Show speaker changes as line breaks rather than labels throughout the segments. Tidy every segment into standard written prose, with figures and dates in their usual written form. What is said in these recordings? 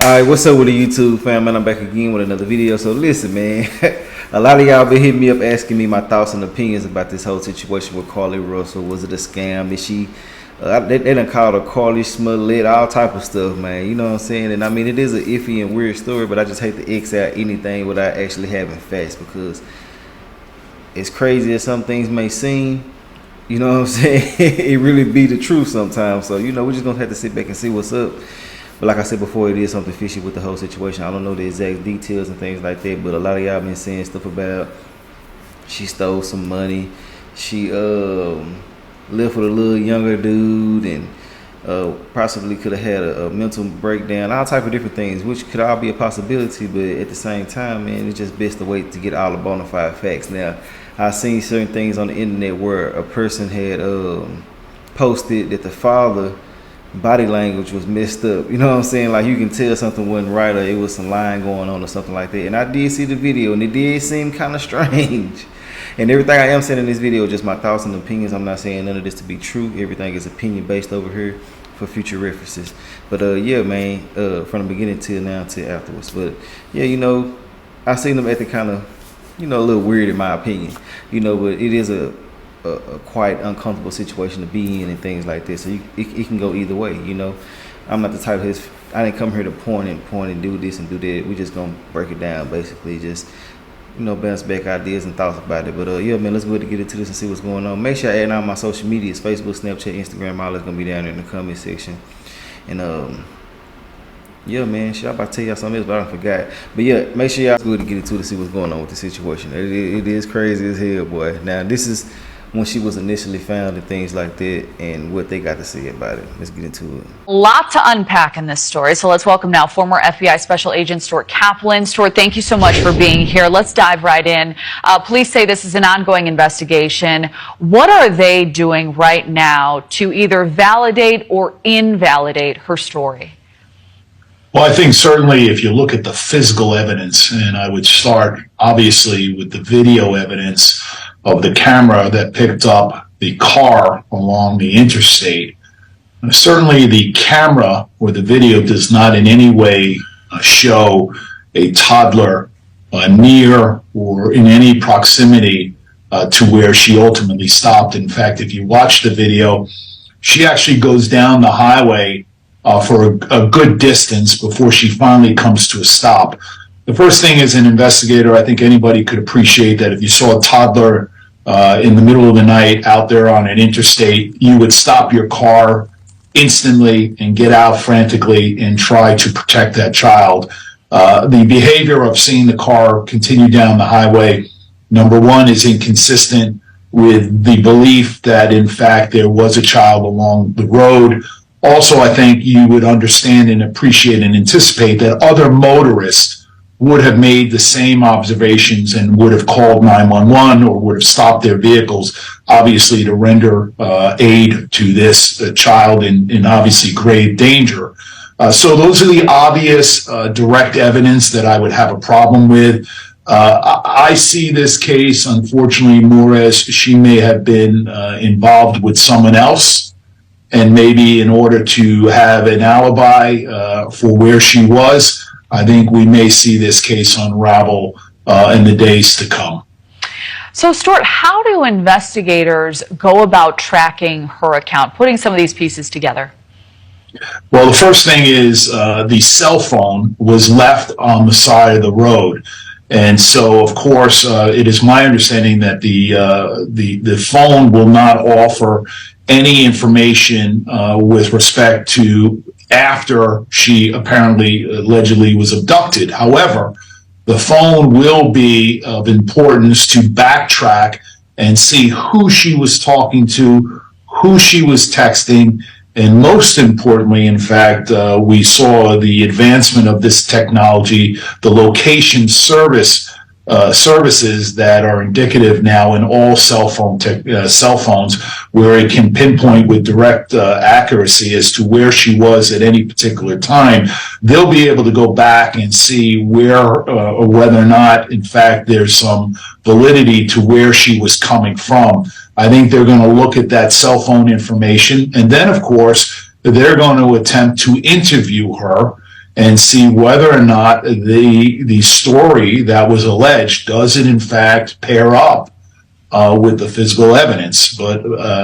Alright, what's up with the YouTube fam, man? I'm back again with another video. So listen, man, a lot of y'all been hitting me up asking me my thoughts and opinions about this whole situation with Carlee Russell. Was it a scam? Did she they done called her Carlee Smollett, all type of stuff, man. You know what I'm saying? And I mean, it is an iffy and weird story, but I just hate to X out anything without actually having facts, because as crazy as some things may seem, you know what I'm saying, it really be the truth sometimes. So, you know, we're just gonna have to sit back and see what's up. But like I said before, it is something fishy with the whole situation. I don't know the exact details and things like that, but a lot of y'all been saying stuff about she stole some money, she lived with a little younger dude, and possibly could have had a mental breakdown, all type of different things, which could all be a possibility. But at the same time, man, it's just best to wait to get all the bona fide facts. Now, I've seen certain things on the internet where a person had posted that the father body language was messed up. You know what I'm saying? Like, you can tell something wasn't right, or it was some lying going on or something like that. And I did see the video, and it did seem kind of strange. And everything I am saying in this video is just my thoughts and opinions. I'm not saying none of this to be true. Everything is opinion based over here for future references. But yeah, man, from the beginning till now till afterwards. But yeah, you know, I seen them acting kind of, you know, a little weird in my opinion. You know, but it is a quite uncomfortable situation to be in and things like this. So it can go either way. You know, I'm not the type of I didn't come here to point and do this and do that. We just gonna break it down, basically, just, you know, bounce back ideas and thoughts about it. But yeah, man, let's go ahead and get into this and see what's going on. Make sure I add all my social medias: Facebook, Snapchat, Instagram. All that's gonna be down there in the comment section. And yeah, man, shit, I'm about to tell y'all something else, but I forgot. But yeah, make sure y'all go ahead and get into it to see what's going on with the situation. It is crazy as hell, boy. Now, this is when she was initially found and things like that, and what they got to say about it. Let's get into it.
A lot to unpack in this story, so let's welcome now former FBI Special Agent Stuart Kaplan. Stuart, thank you so much for being here. Let's dive right in. Police say this is an ongoing investigation. What are they doing right now to either validate or invalidate her story?
Well, I think certainly if you look at the physical evidence, and I would start obviously with the video evidence of the camera that picked up the car along the interstate. Certainly the camera or the video does not in any way show a toddler near or in any proximity to where she ultimately stopped. In fact, if you watch the video, she actually goes down the highway for a good distance before she finally comes to a stop. The first thing, as an investigator, I think anybody could appreciate that if you saw a toddler in the middle of the night out there on an interstate, you would stop your car instantly and get out frantically and try to protect that child. The behavior of seeing the car continue down the highway, number one, is inconsistent with the belief that, in fact, there was a child along the road. Also, I think you would understand and appreciate and anticipate that other motorists would have made the same observations and would have called 911 or would have stopped their vehicles, obviously to render aid to this child in obviously grave danger. So those are the obvious direct evidence that I would have a problem with. I see this case, unfortunately, more as she may have been involved with someone else, and maybe in order to have an alibi for where she was, I think we may see this case unravel in the days to come.
So, Stuart, how do investigators go about tracking her account, putting some of these pieces together?
Well, the first thing is the cell phone was left on the side of the road. And so, of course, it is my understanding that the phone will not offer any information with respect to after she apparently allegedly was abducted. However, the phone will be of importance to backtrack and see who she was talking to, who she was texting, and most importantly, in fact, we saw the advancement of this technology, the location services that are indicative now in all cell phones, where it can pinpoint with direct accuracy as to where she was at any particular time. They'll be able to go back and see where or whether or not, in fact, there's some validity to where she was coming from. I think they're going to look at that cell phone information, and then, of course, they're going to attempt to interview her and see whether or not the story that was alleged does it in fact pair up with the physical evidence. But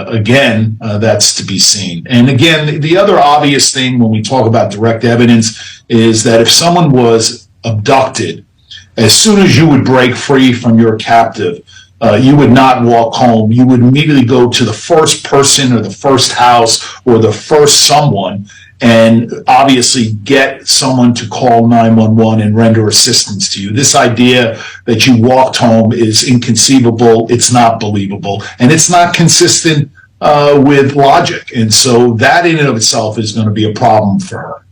again, that's to be seen. And again, the other obvious thing when we talk about direct evidence is that if someone was abducted, as soon as you would break free from your captive, you would not walk home. You would immediately go to the first person or the first house or the first someone and obviously get someone to call 911 and render assistance to you. This idea that you walked home is inconceivable. It's not believable, and it's not consistent with logic. And so that in and of itself is going to be a problem for her.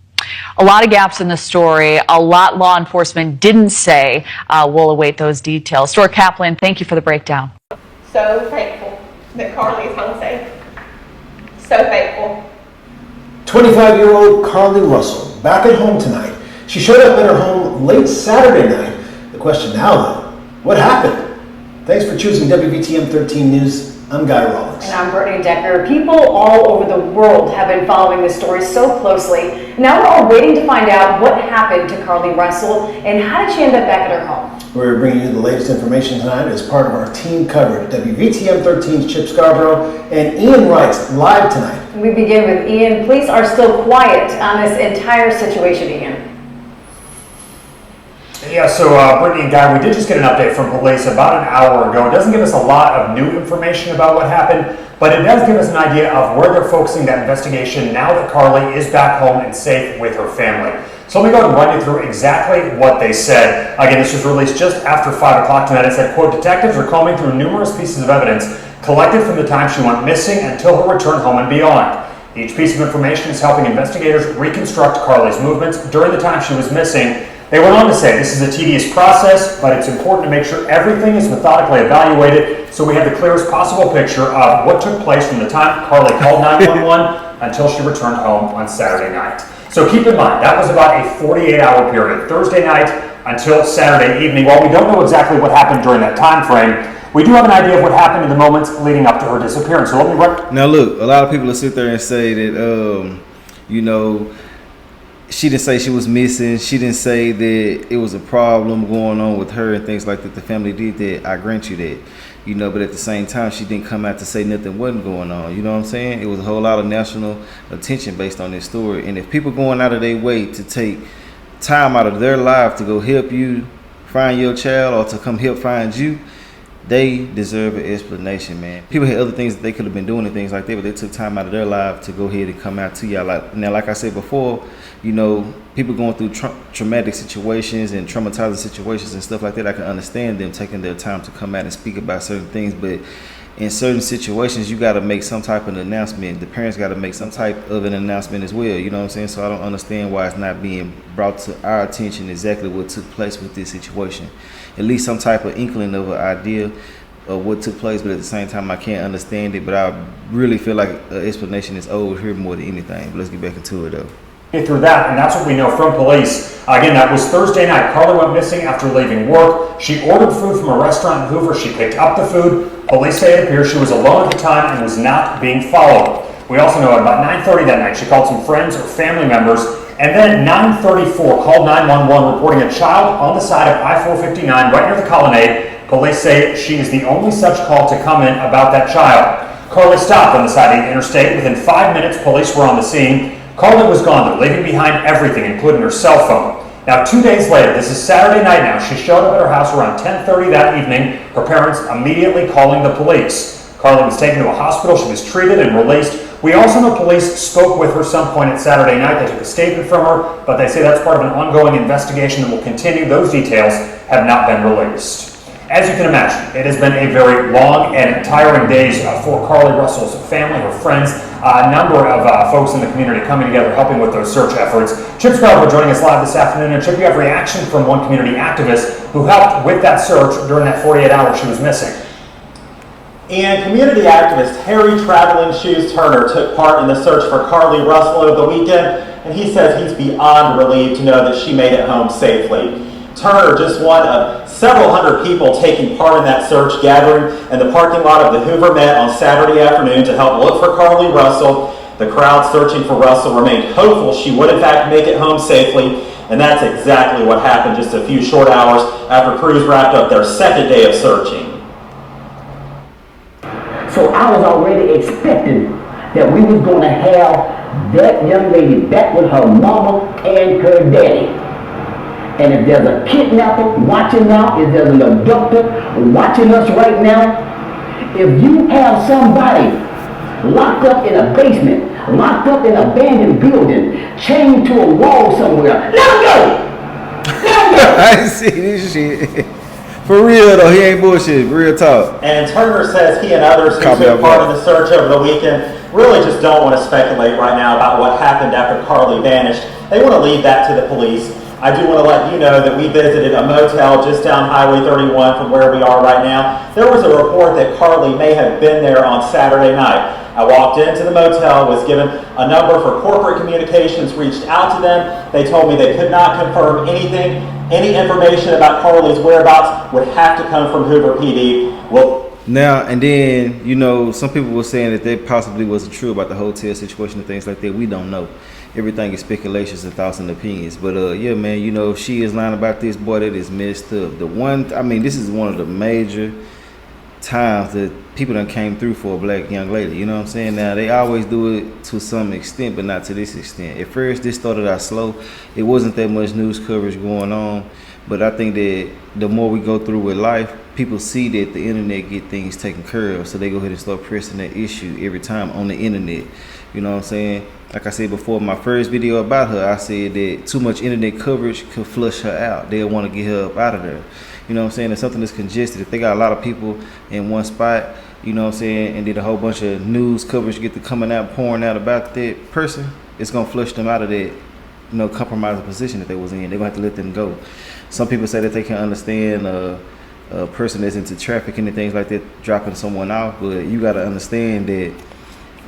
A lot of gaps in the story, a lot law enforcement didn't say. We'll await those details. Stuart Kaplan, thank you for the breakdown.
So thankful that Carlee is home safe. So thankful.
25-year-old Carlee Russell, back at home tonight. She showed up at her home late Saturday night. The question now, though, what happened? Thanks for choosing WVTM 13 News. I'm Guy Rawlings.
And I'm Brittany Decker. People all over the world have been following this story so closely. Now we're all waiting to find out what happened to Carlee Russell and how did she end up back at her home.
We're bringing you the latest information tonight as part of our team coverage. WVTM 13's Chip Scarborough and Ian Wright's live tonight.
We begin with Ian. Police are still quiet on this entire situation, Ian.
Yeah, so Brittany and Guy, we did just get an update from police about an hour ago. It doesn't give us a lot of new information about what happened, but it does give us an idea of where they're focusing that investigation now that Carlee is back home and safe with her family. So let me go and run you through exactly what they said. Again, this was released just after 5 o'clock tonight. It said, quote, detectives are combing through numerous pieces of evidence collected from the time she went missing until her return home and beyond. Each piece of information is helping investigators reconstruct Carlee's movements during the time she was missing. They went on to say this is a tedious process, but it's important to make sure everything is methodically evaluated so we have the clearest possible picture of what took place from the time Carlee called 911 until she returned home on Saturday night. So keep in mind, that was about a 48-hour period, Thursday night until Saturday evening. While we don't know exactly what happened during that time frame, we do have an idea of what happened in the moments leading up to her disappearance. So let me run.
Now look, a lot of people will sit there and say that, she didn't say she was missing. She didn't say that it was a problem going on with her and things like that. The family did that. I grant you that. But at the same time, she didn't come out to say nothing wasn't going on. You know what I'm saying? It was a whole lot of national attention based on this story. And if people going out of their way to take time out of their life to go help you find your child or to come help find you, they deserve an explanation, man. People had other things that they could have been doing and things like that, but they took time out of their life to go ahead and come out to y'all. Like I said before, people going through traumatic situations and traumatizing situations and stuff like that, I can understand them taking their time to come out and speak about certain things, but in certain situations, you got to make some type of announcement. The parents got to make some type of an announcement as well, you know what I'm saying? So I don't understand why it's not being brought to our attention exactly what took place with this situation. At least some type of inkling of an idea of what took place, but at the same time, I can't understand it. But I really feel like an explanation is owed here more than anything. But let's get back into it, though.
Through that, and that's what we know from police. Again, that was Thursday night. Carlee went missing after leaving work. She ordered food from a restaurant in Hoover. She picked up the food. Police say it appears she was alone at the time and was not being followed. We also know at about 9:30 that night, she called some friends or family members, and then at 9:34 called 911 reporting a child on the side of I-459 right near the Colonnade. Police say she is the only such call to come in about that child. Carlee stopped on the side of the interstate. Within 5 minutes, police were on the scene. Carlee was gone, though, leaving behind everything, including her cell phone. Now, 2 days later, this is Saturday night now, she showed up at her house around 10:30 that evening, her parents immediately calling the police. Carlee was taken to a hospital. She was treated and released. We also know police spoke with her some point at Saturday night. They took a statement from her, but they say that's part of an ongoing investigation that will continue. Those details have not been released. As you can imagine, it has been a very long and tiring days for Carlee Russell's family, her friends, a number of folks in the community coming together, helping with those search efforts. Chip Scarborough joining us live this afternoon. And Chip, you have reaction from one community activist who helped with that search during that 48 hours she was missing.
And community activist Harry Traveling Shoes Turner took part in the search for Carlee Russell over the weekend, and he says he's beyond relieved to know that she made it home safely. Turner, just one of several hundred people taking part in that search, gathering in the parking lot of the Hoover Met on Saturday afternoon to help look for Carlee Russell. The crowd searching for Russell remained hopeful she would in fact make it home safely. And that's exactly what happened just a few short hours after crews wrapped up their second day of searching.
So I was already expecting that we was going to have that young lady back with her mama and her daddy. And if there's a kidnapper watching now, if there's an abductor watching us right now, if you have somebody locked up in a basement, locked up in an abandoned building, chained to a wall somewhere, let him go! Let him go!
I see this shit. For real though, he ain't bullshit. Real talk.
And Turner says he and others who took part in the search over the weekend really just don't want to speculate right now about what happened after Carlee vanished. They want to leave that to the police. I do want to let you know that we visited a motel just down Highway 31 from where we are right now. There was a report that Carlee may have been there on Saturday night. I walked into the motel, was given a number for corporate communications, reached out to them. They told me they could not confirm anything. Any information about Carlee's whereabouts would have to come from Hoover PD. Well,
now and then, you know, some people were saying that that possibly wasn't true about the hotel situation and things like that. We don't know. Everything is speculations and thoughts and opinions. But yeah, man, you know, if she is lying about this, boy, that is messed up. This is one of the major times that people done came through for a black young lady. You know what I'm saying? Now, they always do it to some extent, but not to this extent. At first, this started out slow. It wasn't that much news coverage going on. But I think that the more we go through with life, people see that the internet get things taken care of. So they go ahead and start pressing that issue every time on the internet. You know what I'm saying? Like I said before, my first video about her, I said that too much internet coverage could flush her out. They'll want to get her up out of there. You know what I'm saying? It's something that's congested. If they got a lot of people in one spot, you know what I'm saying, and did a whole bunch of news coverage get to coming out, pouring out about that person, it's going to flush them out of that, you know, compromising position that they was in. They're going to have to let them go. Some people say that they can understand a person that's into trafficking and things like that, dropping someone off, but you got to understand that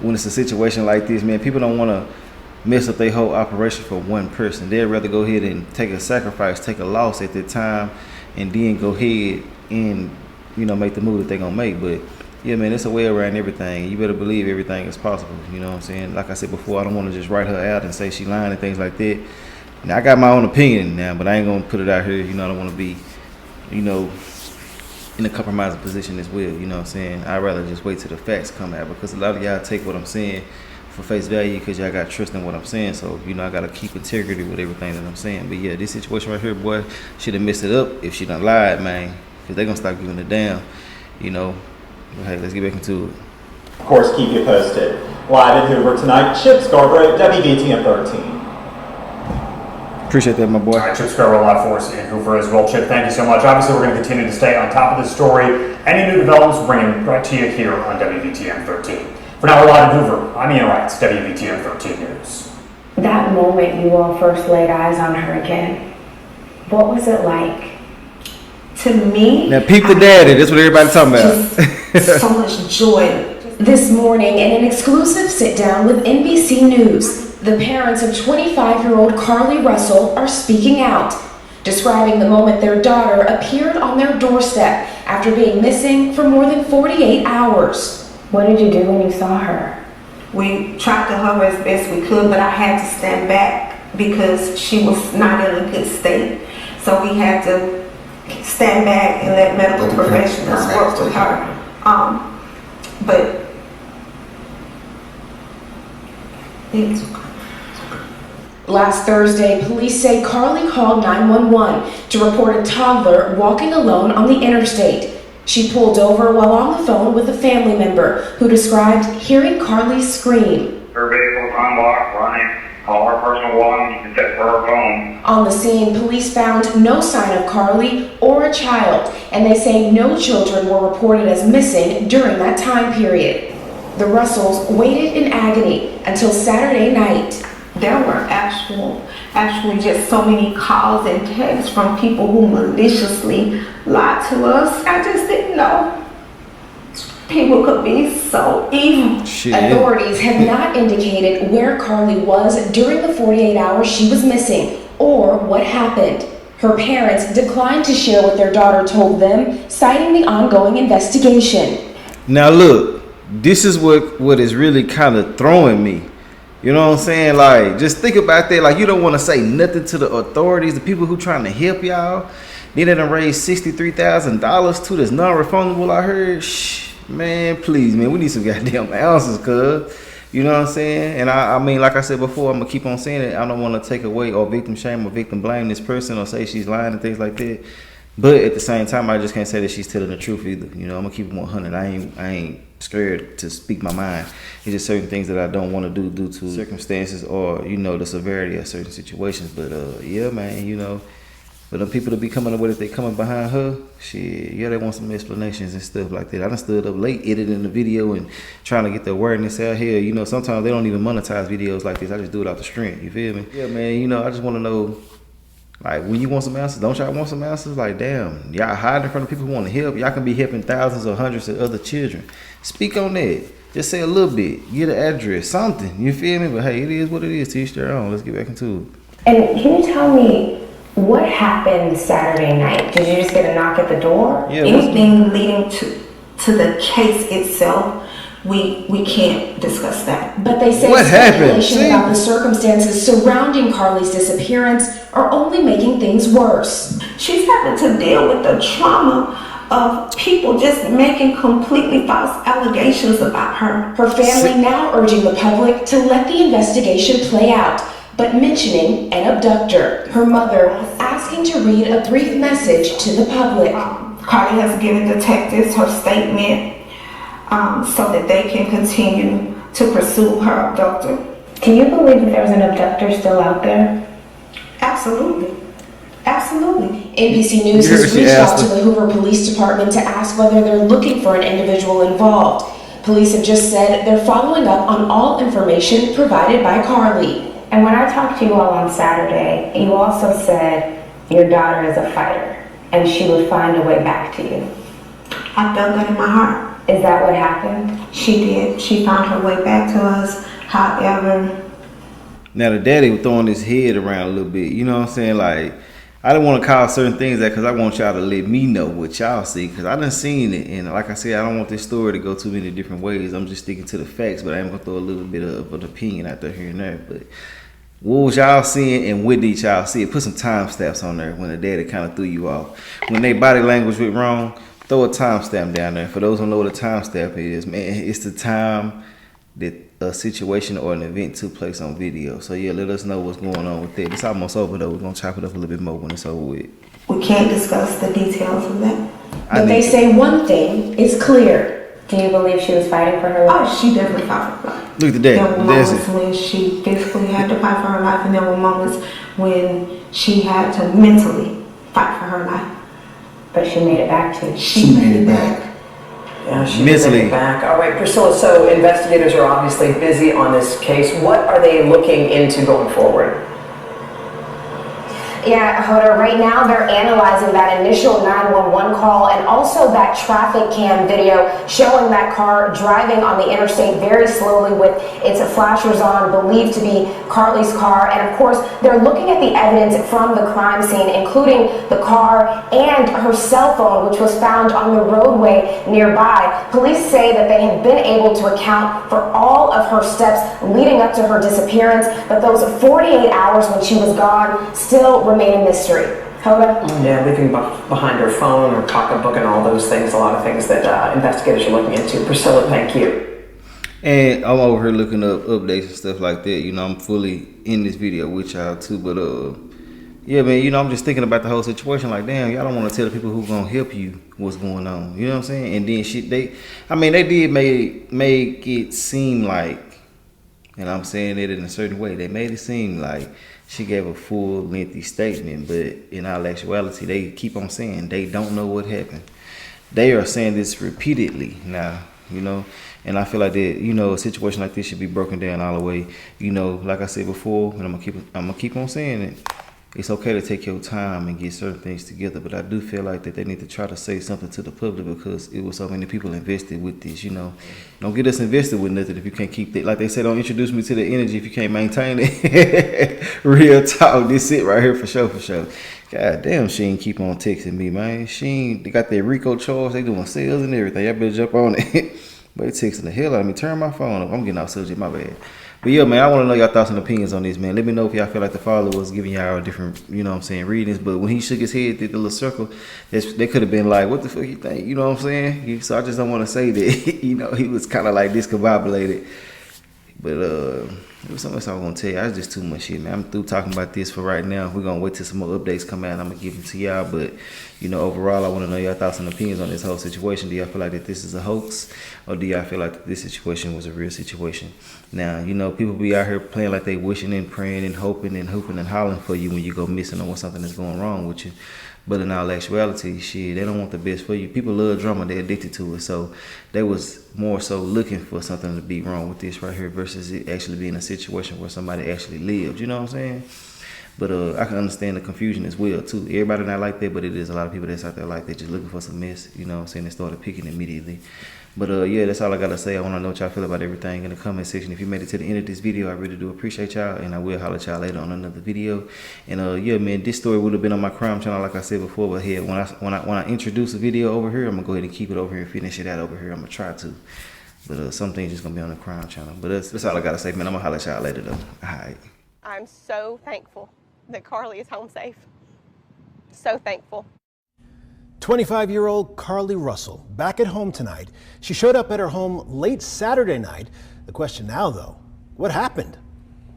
when it's a situation like this, man, people don't want to mess up their whole operation for one person. They'd rather go ahead and take a sacrifice, take a loss at that time, and then go ahead and, you know, make the move that they're going to make. But yeah, man, it's a way around everything. You better believe everything is possible. You know what I'm saying? Like I said before, I don't want to just write her out and say she lying and things like that. Now, I got my own opinion now, but I ain't going to put it out here. You know, I don't want to be, you know, in a compromising position as well. You know what I'm saying? I'd rather just wait till the facts come out, because a lot of y'all take what I'm saying for face value because y'all got trust in what I'm saying. So, you know, I got to keep integrity with everything that I'm saying. But yeah, this situation right here, boy, should have messed it up if she done lied, man, because they're going to start giving it down, you know. But hey, let's get back into it.
of course, keep you posted. Live in Hoover tonight, Chip Scarborough, WBTM 13.
Appreciate that, my boy.
All right, Chip Scarborough live for us in Hoover as well. Chip, thank you so much. Obviously, we're going to continue to stay on top of this story. Any new developments, we'll bring them right to you here on WBTM 13. For now, we're live in Hoover. I'm Ian Wright, WBTM 13 News.
That moment you all first laid eyes on her again, what was it like?
To me,
Now, peep the daddy. That's what everybody's talking about.
just so much joy.
This morning, in an exclusive sit-down with NBC News, the parents of 25-year-old Carlee Russell are speaking out, describing the moment their daughter appeared on their doorstep after being missing for more than 48 hours.
What did you do when you saw her?
We tried to hover as best we could, but I had to stand back because she was not in a good state. So we had to stand back and let medical professionals work with her. But it's
Last Thursday, police say Carlee called 911 to report a toddler walking alone on the interstate. She pulled over while on the phone with a family member who described hearing Carlee scream.
Her vehicle is unlocked, running. Call her personal one. You can check for her phone.
On the scene, police found no sign of Carlee or a child, and they say no children were reported as missing during that time period. The Russells waited in agony until Saturday night.
there were actually just so many calls and texts from people who maliciously lied to us. I just didn't know people could be so evil.
Shit.
Authorities have not indicated where Carlee was during the 48 hours she was missing or what happened. Her parents declined to share what their daughter told them, citing the ongoing investigation.
Now look, this is what is really kind of throwing me. You know what I'm saying? Like, just think about that. Like, you don't want to say nothing to the authorities, the people who trying to help y'all. Then they done raised $63,000 to this non-refundable, I heard. Shh, man, please, man, we need some goddamn answers, cuz. You know what I'm saying? And I mean, like I said before, I'm going to keep on saying it. I don't want to take away or victim shame or victim blame this person or say she's lying and things like that. But at the same time, I just can't say that she's telling the truth either. You know, I'm gonna keep it 100. I ain't scared to speak my mind. It's just certain things that I don't want to do due to circumstances or, you know, the severity of certain situations. But yeah, man, you know, for them people to be coming up with it, they coming behind her, shit, yeah, they want some explanations and stuff like that. I done stood up late editing the video and trying to get the awareness out here. You know, sometimes they don't even monetize videos like this. I just do it out the strength. You feel me? Yeah, man. You know, I just want to know. Like, when you want some answers, don't y'all want some answers? Like, damn, y'all hiding from the people who want to help. Y'all can be helping thousands or hundreds of other children. Speak on that. Just say a little bit. Get an address, something. You feel me? But hey, it is what it is. To each their own. Let's get back into it.
And can you tell me what happened Saturday night? Did you just get a knock at the door?
Yeah,
anything leading to the case itself, we can't discuss that.
But they say speculation about the circumstances surrounding Carlee's disappearance are only making things worse.
She's having to deal with the trauma of people just making completely false allegations about her.
Her family now urging the public to let the investigation play out, but mentioning an abductor. Her mother asking to read a brief message to the public.
Carlee has given detectives her statement so that they can continue to pursue her abductor.
Do you believe that there's an abductor still out there?
Absolutely. Absolutely.
NBC News has reached out to the Hoover Police Department to ask whether they're looking for an individual involved. Police have just said they're following up on all information provided by Carlee.
And when I talked to you all on Saturday, you also said your daughter is a fighter and she would find a way back to you.
I felt that in my heart.
Is that what happened?
She did. She found her way back to us. However,
now the daddy was throwing his head around a little bit. You know what I'm saying? Like, I didn't want to call certain things that because I want y'all to let me know what y'all see, because I done seen it. And like I said, I don't want this story to go too many different ways. I'm just sticking to the facts, but I am going to throw a little bit of an opinion out there here and there. But what was y'all seeing and when did y'all see it? Put some timestamps on there when the daddy kind of threw you off. When they body language went wrong, throw a timestamp down there. For those who know what a timestamp is, man, it's the time that a situation or an event took place on video. So yeah, let us know what's going on with that. It's almost over though. We're gonna chop it up a little bit more when it's over with.
We can't discuss the details of that.
But they say one thing is clear.
Do you believe she was fighting for her life?
Oh, she definitely fought for her life.
Look at that.
There were moments when she physically had to fight for her life, and there were moments when she had to mentally fight for her life.
But she made it back to you.
She made it back.
Yeah, she made it back. All right, Priscilla, so investigators are obviously busy on this case. What are they looking into going forward?
Yeah, Hoda, right now they're analyzing that initial 911 call and also that traffic cam video showing that car driving on the interstate very slowly with its flashers on, believed to be Carlee's car. And of course, they're looking at the evidence from the crime scene, including the car and her cell phone, which was found on the roadway nearby. Police say that they have been able to account for all of her steps leading up to her disappearance, but those 48 hours when she was gone still remain a mystery. Hoda?
Yeah, leaving behind her phone or pocketbook and all those things, a lot of things that investigators are looking into. Priscilla, thank you.
And I'm over here looking up updates and stuff like that. You know, I'm fully in this video with y'all too. But yeah, man, you know, I'm just thinking about the whole situation. Like, damn, y'all don't want to tell the people who gonna help you what's going on. You know what I'm saying? And then shit, they did make it seem like, and I'm saying it in a certain way, they made it seem like she gave a full, lengthy statement, but in all actuality, they keep on saying they don't know what happened. They are saying this repeatedly now, you know, and I feel like that, you know, a situation like this should be broken down all the way. You know, like I said before, and I'm gonna keep on saying it. It's okay to take your time and get certain things together, but I do feel like that they need to try to say something to the public because it was so many people invested with this, you know. Don't get us invested with nothing if you can't keep that. Like they say, don't introduce me to the energy if you can't maintain it. Real talk, this it right here for sure, for sure. God damn, she ain't keep on texting me, man. They got their Rico charge, they doing sales and everything. Y'all better jump on it. But it texting the hell out of me. Turn my phone up. I'm getting off subject, my bad. But yeah, man, I want to know your thoughts and opinions on this, man. Let me know if y'all feel like the father was giving y'all different, you know what I'm saying, readings. But when he shook his head, did the little circle, they could have been like, what the fuck you think? You know what I'm saying? So I just don't want to say that, you know, he was kind of like discombobulated. But it was something else I was going to tell you. That's just too much shit, man. I'm through talking about this for right now. We're going to wait till some more updates come out and I'm going to give them to y'all. But, you know, overall, I want to know your thoughts and opinions on this whole situation. Do y'all feel like that this is a hoax? Or do y'all feel like this situation was a real situation? Now, you know, people be out here playing like they wishing and praying and hoping and hooping and hollering for you when you go missing or when something is going wrong with you. But in all actuality, shit, they don't want the best for you. People love drama. They're addicted to it. So they was more so looking for something to be wrong with this right here versus it actually being a situation where somebody actually lived. You know what I'm saying? But I can understand the confusion as well, too. Everybody not like that, but it is a lot of people that's out there like that just looking for some mess. You know what I'm saying? They started picking immediately. But yeah, that's all I got to say. I want to know what y'all feel about everything in the comment section. If you made it to the end of this video, I really do appreciate y'all. And I will holler at y'all later on another video. And yeah, man, this story would have been on my crime channel like I said before. But here, when I introduce a video over here, I'm going to go ahead and keep it over here and finish it out over here. I'm going to try to. But some things just going to be on the crime channel. But that's all I got to say, man. I'm going to holler at y'all later, though. All right.
I'm so thankful that Carlee is home safe. So thankful.
25-year-old Carlee Russell, back at home tonight. She showed up at her home late Saturday night. The question now, though, what happened?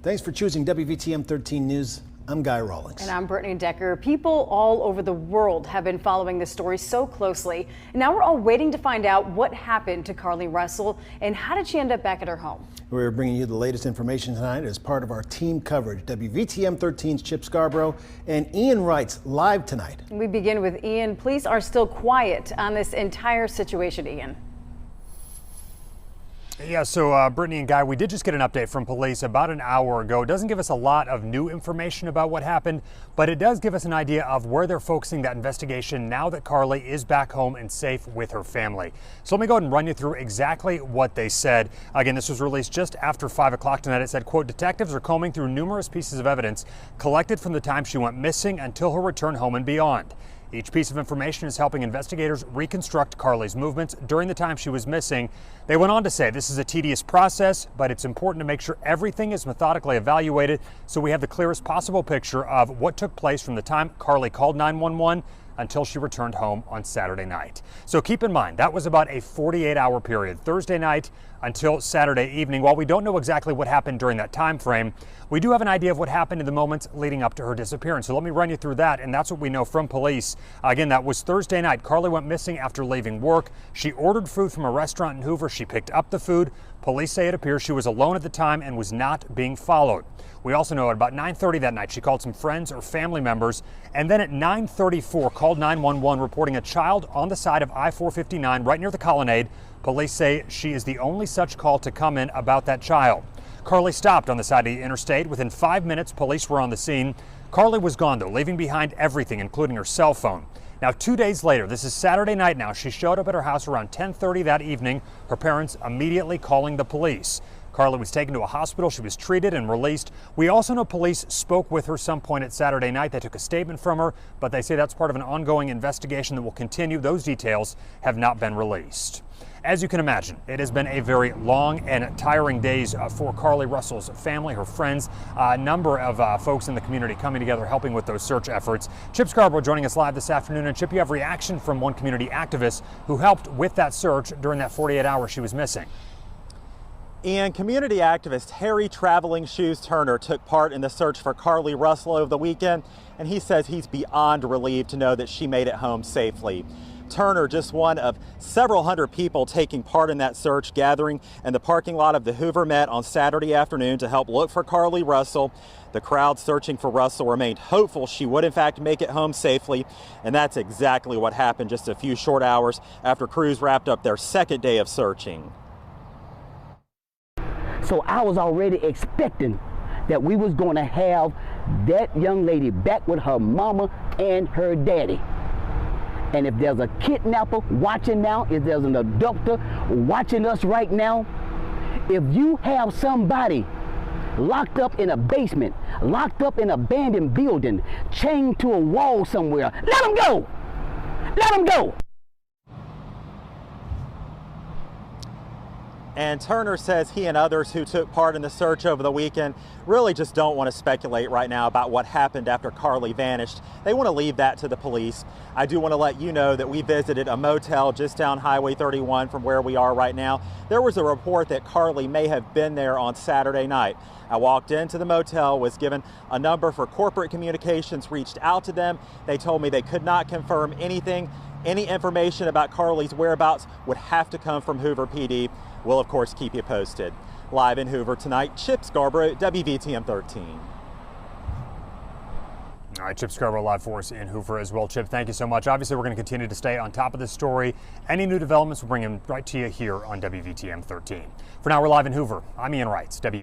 Thanks for choosing WVTM 13 News. I'm Guy Rawlings.
And I'm Brittany Decker. People all over the world have been following this story so closely. And now we're all waiting to find out what happened to Carlee Russell and how did she end up back at her home.
We're bringing you the latest information tonight as part of our team coverage. WVTM 13's Chip Scarborough and Ian Wright's live tonight.
We begin with Ian. Police are still quiet on this entire situation, Ian.
Yeah, so Brittany and Guy, we did just get an update from police about an hour ago. It doesn't give us a lot of new information about what happened, but it does give us an idea of where they're focusing that investigation now that Carlee is back home and safe with her family. So let me go ahead and run you through exactly what they said. Again, this was released just after 5 o'clock tonight. It said, quote, detectives are combing through numerous pieces of evidence collected from the time she went missing until her return home and beyond. Each piece of information is helping investigators reconstruct Carlee's movements during the time she was missing. They went on to say this is a tedious process, but it's important to make sure everything is methodically evaluated so we have the clearest possible picture of what took place from the time Carlee called 911 until she returned home on Saturday night. So keep in mind, that was about a 48-hour period, Thursday night until Saturday evening. While we don't know exactly what happened during that time frame, we do have an idea of what happened in the moments leading up to her disappearance. So let me run you through that, and that's what we know from police. Again, that was Thursday night. Carlee went missing after leaving work. She ordered food from a restaurant in Hoover. She picked up the food. Police say it appears she was alone at the time and was not being followed. We also know at about 9:30 that night, she called some friends or family members, and then at 9:34 called 911 reporting a child on the side of I-459 right near the Colonnade. Police say she is the only such call to come in about that child. Carlee stopped on the side of the interstate. Within 5 minutes, police were on the scene. Carlee was gone, though, leaving behind everything, including her cell phone. Now, 2 days later, this is Saturday night now, she showed up at her house around 10:30 that evening, her parents immediately calling the police. Carlee was taken to a hospital. She was treated and released. We also know police spoke with her some point at Saturday night. They took a statement from her, but they say that's part of an ongoing investigation that will continue. Those details have not been released. As you can imagine, it has been a very long and tiring days for Carlee Russell's family, her friends, a number of folks in the community coming together, helping with those search efforts. Chip Scarborough joining us live this afternoon. And Chip, you have reaction from one community activist who helped with that search during that 48 hours she was missing.
And community activist Harry Traveling Shoes Turner took part in the search for Carlee Russell over the weekend, and he says he's beyond relieved to know that she made it home safely. Turner, just one of several hundred people taking part in that search, gathering in the parking lot of the Hoover Met on Saturday afternoon to help look for Carlee Russell. The crowd searching for Russell remained hopeful she would in fact make it home safely, and that's exactly what happened just a few short hours after crews wrapped up their second day of searching.
So I was already expecting that we was going to have that young lady back with her mama and her daddy. And if there's a kidnapper watching now, if there's an abductor watching us right now, if you have somebody locked up in a basement, locked up in an abandoned building, chained to a wall somewhere, let them go! Let them go!
And Turner says he and others who took part in the search over the weekend really just don't want to speculate right now about what happened after Carlee vanished. They want to leave that to the police. I do want to let you know that we visited a motel just down Highway 31 from where we are right now. There was a report that Carlee may have been there on Saturday night. I walked into the motel, was given a number for corporate communications, reached out to them. They told me they could not confirm anything. Any information about Carlee's whereabouts would have to come from Hoover PD. We'll, of course, keep you posted. Live in Hoover tonight, Chip Scarborough, WVTM 13.
All right, Chip Scarborough live for us in Hoover as well. Chip, thank you so much. Obviously, we're going to continue to stay on top of this story. Any new developments, we'll bring them right to you here on WVTM 13. For now, we're live in Hoover. I'm Ian Wright,